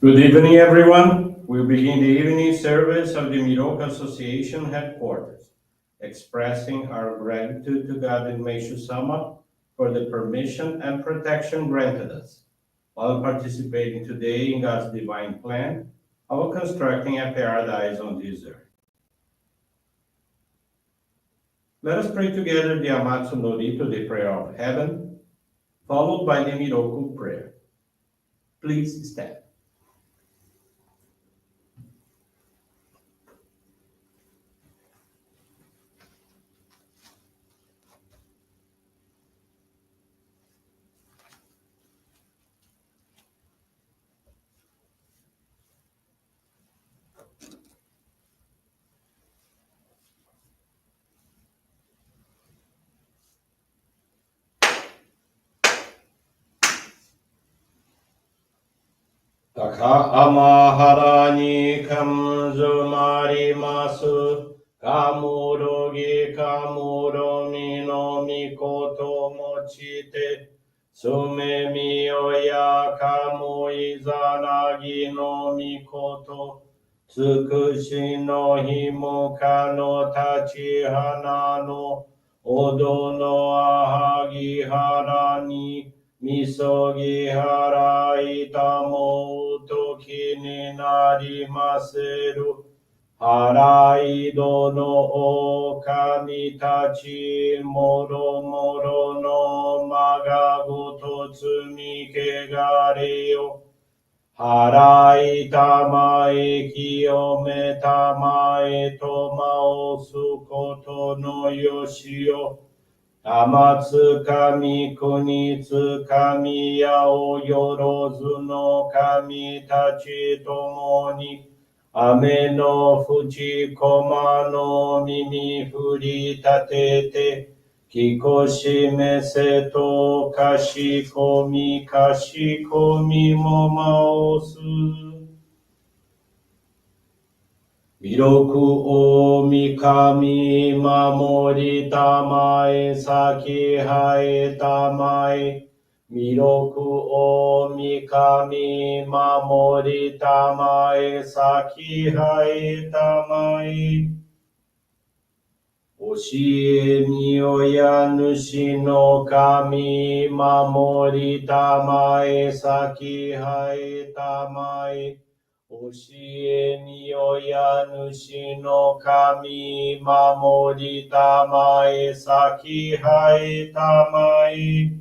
Good evening, everyone. We'll begin the evening service of the Miroku Association headquarters, expressing our gratitude to God and Meishu-sama for the permission and protection granted us while participating today in God's divine plan of constructing a paradise on this earth. Let us pray together the Amatsu-Norito, the prayer of heaven, followed by the Miroku Prayer. Please stand. Taka amahara ni kamzumarimasu kamurogi kamuromi no mikoto mochite sume miyoya kamu izanagi no mikoto tsukushi no himoka no tachihana no odo no ahagi hara ni misogi hara itamo toki ni narimaseru haraido no okami tachi moro moro no magagoto tsumi kegare yo harai tamae kiyome tamae tomao sukoto no yoshio Amatsu kami kunitsu kami yao yorozu no kami tachi tomoni ame no fuji koma no mimi furi tatete kikoshi mese to kashikomi mo maosu Miroku o mikami mamori tamae saki hae tamae. Miroku o mikami mamori tamae saki hae tamae. Oshie miyoya nushi no kami mamori tamae saki hae tamae. Oshie miyoya nushi no kami mamori tamae saki hae tamae.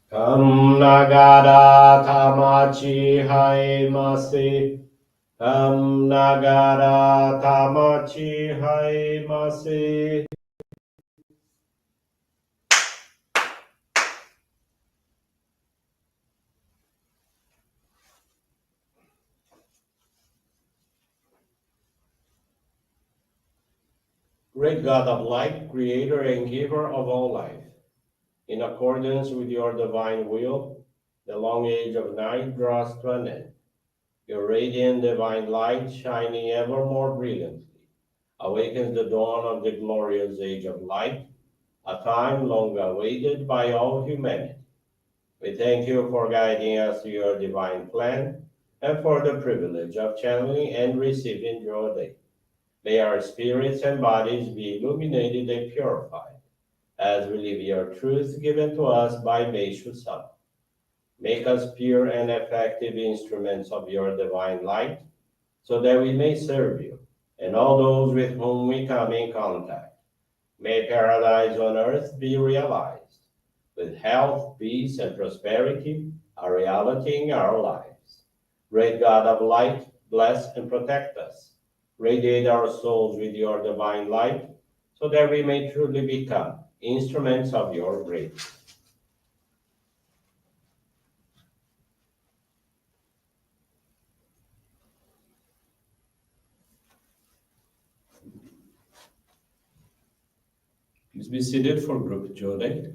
Kam nagara tamachi haemase. Kam nagara tamachi haemase. Great God of light, creator and giver of all life, in accordance with your divine will, the long age of night draws to an end. Your radiant divine light, shining ever more brilliantly, awakens the dawn of the glorious age of light, a time long awaited by all humanity. We thank you for guiding us to your divine plan and for the privilege of channeling and receiving Johrei. May our spirits and bodies be illuminated and purified as we live your truth given to us by Meishu-sama. Make us pure and effective instruments of your divine light, so that we may serve you and all those with whom we come in contact. May paradise on earth be realized, with health, peace, and prosperity a reality in our lives. Great God of light, bless and protect us. Radiate our souls with your divine light, so that we may truly become instruments of your grace. Please be seated for group Johrei.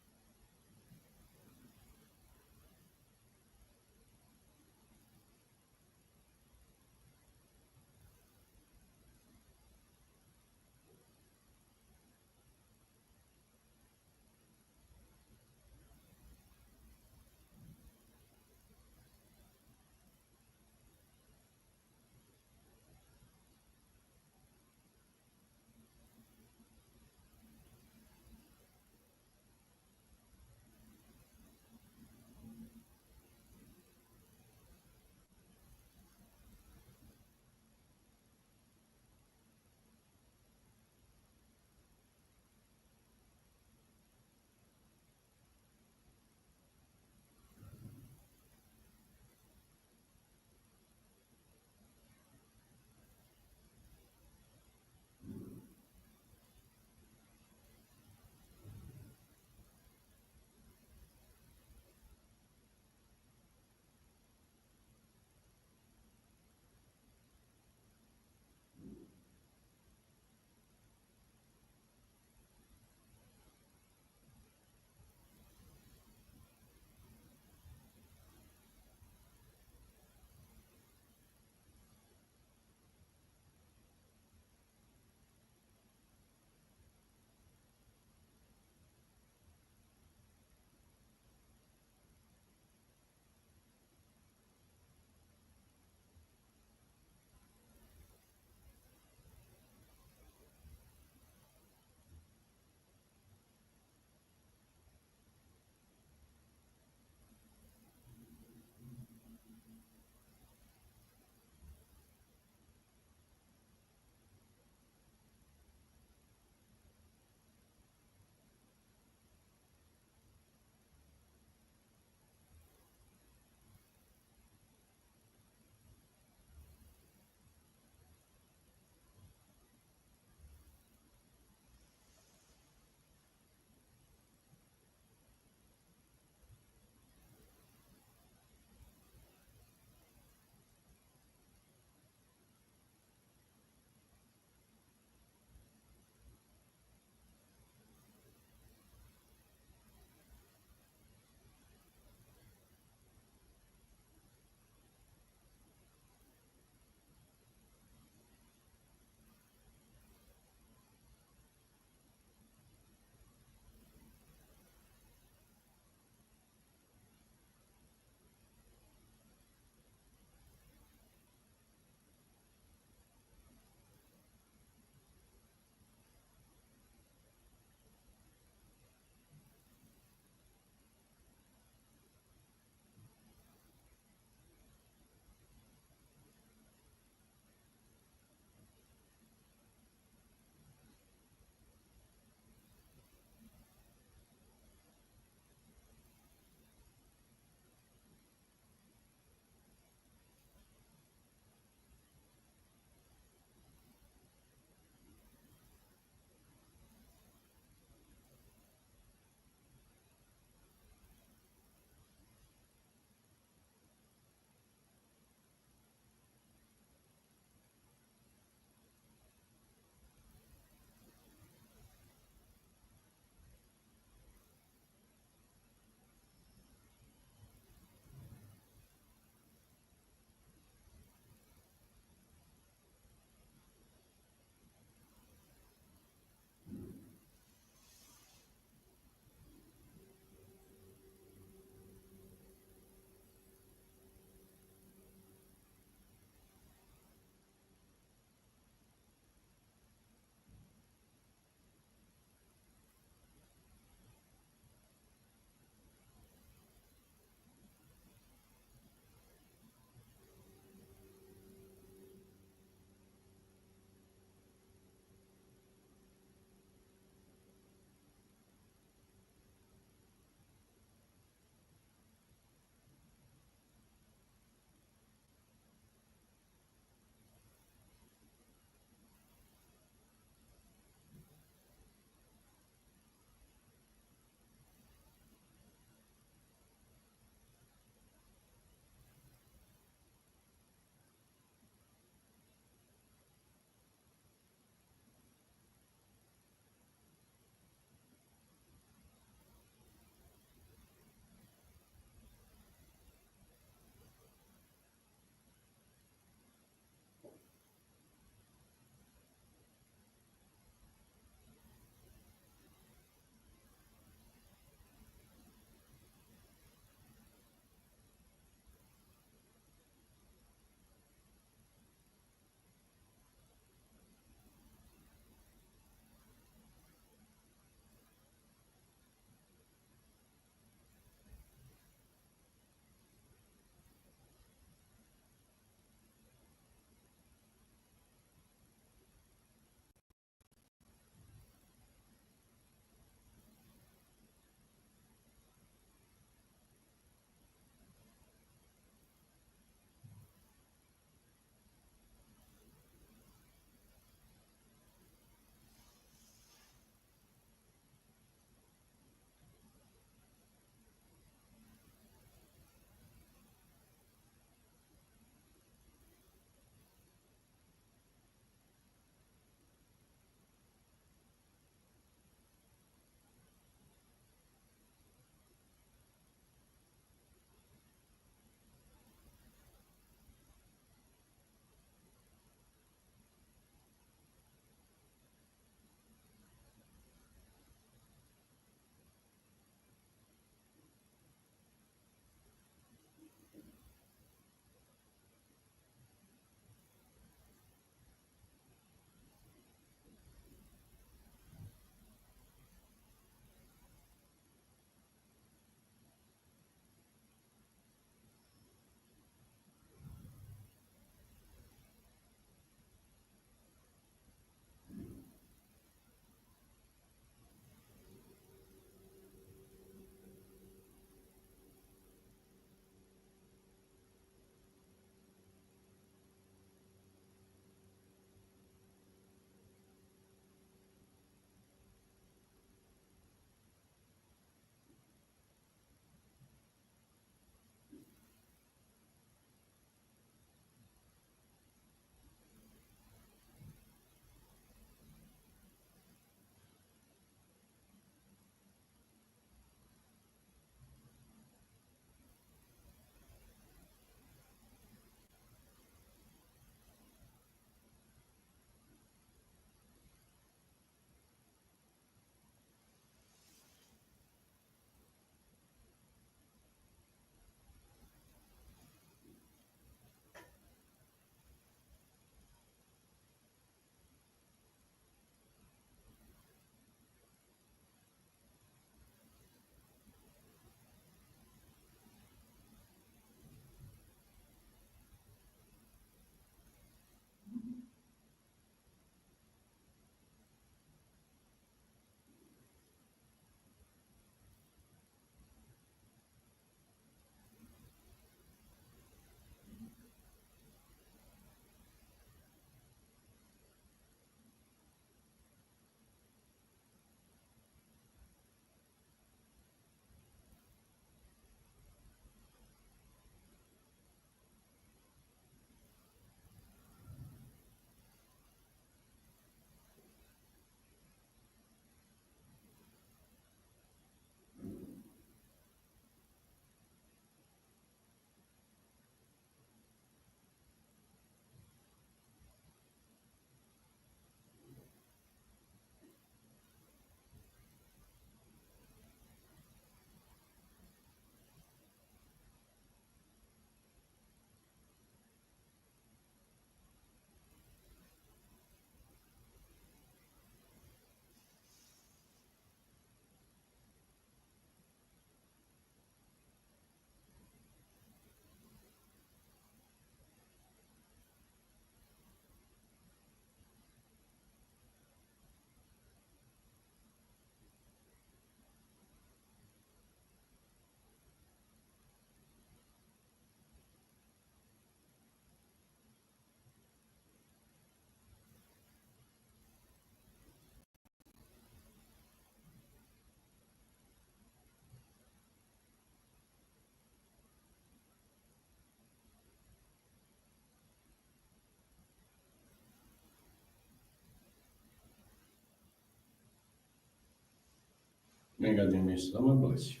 May God and Meishu-sama bless you.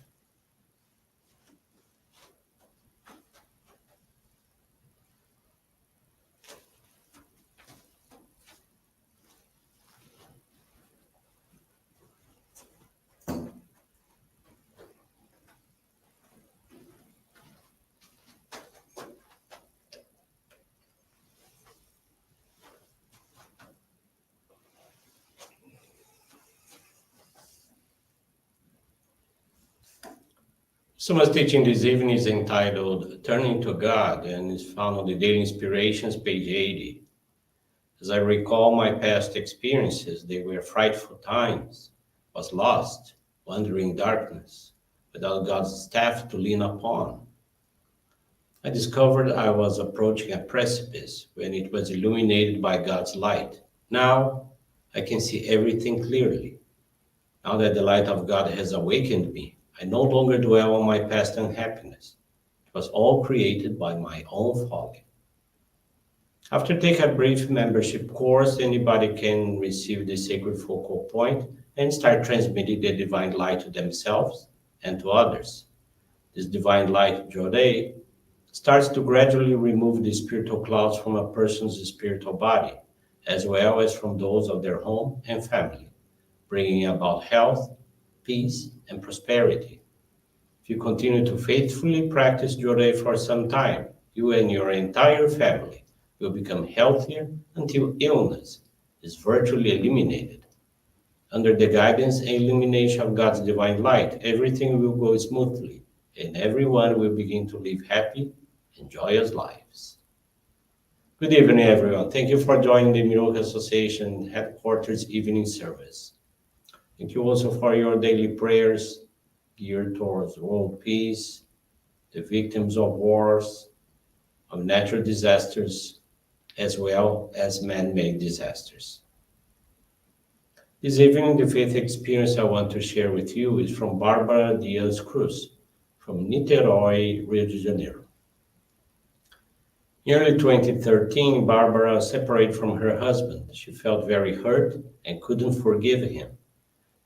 Someone's teaching this evening is entitled Turning to God and is found on the Daily Inspirations, page 80. As I recall my past experiences, they were frightful times. I was lost, wandering in darkness, without God's staff to lean upon. I discovered I was approaching a precipice when it was illuminated by God's light. Now I can see everything clearly. Now that the light of God has awakened me, I no longer dwell on my past unhappiness. It was all created by my own folly. After taking a brief membership course, anybody can receive the sacred focal point and start transmitting the divine light to themselves and to others. This divine light, Johrei, starts to gradually remove the spiritual clouds from a person's spiritual body, as well as from those of their home and family, bringing about health, peace, and prosperity. If you continue to faithfully practice Johrei for some time, you and your entire family will become healthier until illness is virtually eliminated. Under the guidance and illumination of God's divine light, everything will go smoothly, and everyone will begin to live happy and joyous lives. Good evening, everyone. Thank you for joining the Miroku Association headquarters evening service. Thank you also for your daily prayers geared towards world peace, the victims of wars, of natural disasters, as well as man-made disasters. This evening, the faith experience I want to share with you is from Barbara Diaz Cruz, from Niterói, Rio de Janeiro. In early 2013, Barbara separated from her husband. She felt very hurt and couldn't forgive him.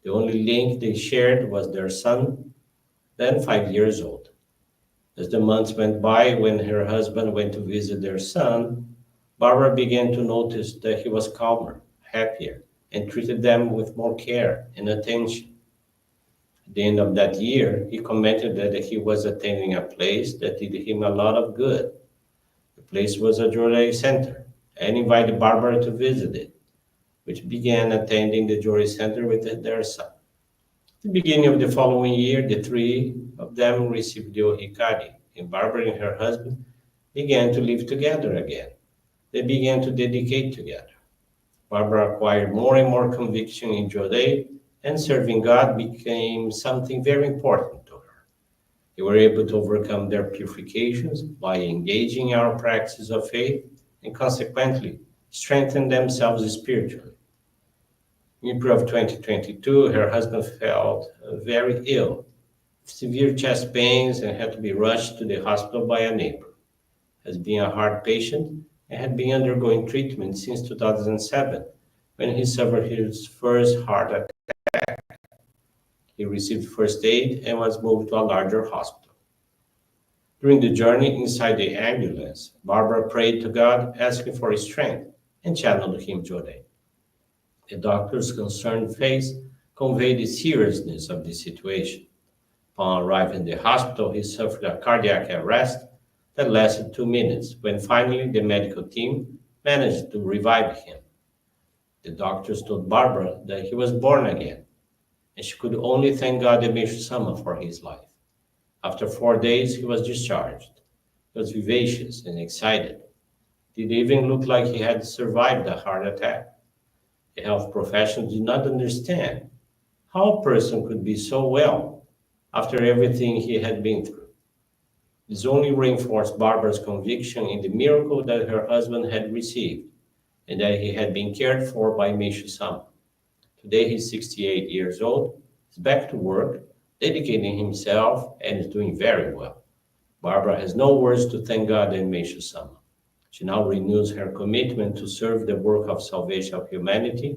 The only link they shared was their son, then 5 years old. As the months went by, when her husband went to visit their son, Barbara began to notice that he was calmer, happier, and treated them with more care and attention. At the end of that year, he commented that he was attending a place that did him a lot of good. The place was a Johrei center, and invited Barbara to visit it, which began attending the Johrei center with their son. At the beginning of the following year, the three of them received the Ohikari, and Barbara and her husband began to live together again. They began to dedicate together. Barbara acquired more and more conviction in Johrei, and serving God became something very important to her. They were able to overcome their purifications by engaging in our practice of faith and consequently strengthen themselves spiritually. In April of 2022, her husband felt very ill, severe chest pains, and had to be rushed to the hospital by a neighbor. As being a heart patient, and had been undergoing treatment since 2007, when he suffered his first heart attack. He received first aid and was moved to a larger hospital. During the journey inside the ambulance, Barbara prayed to God, asking for his strength, and channeled him Johrei. The doctor's concerned face conveyed the seriousness of the situation. Upon arriving in the hospital, he suffered a cardiac arrest that lasted 2 minutes, when finally the medical team managed to revive him. The doctors told Barbara that he was born again, and she could only thank God and Meishu-sama for his life. After 4 days, he was discharged. He was vivacious and excited. It even looked like he had survived a heart attack. The health professionals did not understand how a person could be so well after everything he had been through. This only reinforced Barbara's conviction in the miracle that her husband had received and that he had been cared for by Meishu-sama. Today he's 68 years old, is back to work, dedicating himself, and is doing very well. Barbara has no words to thank God and Meishu-sama. She now renews her commitment to serve the work of salvation of humanity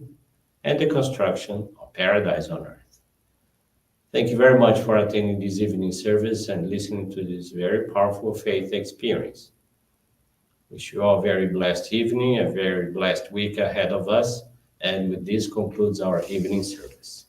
and the construction of paradise on earth. Thank you very much for attending this evening service and listening to this very powerful faith experience. Wish you all a very blessed evening, a very blessed week ahead of us. And with this concludes our evening service.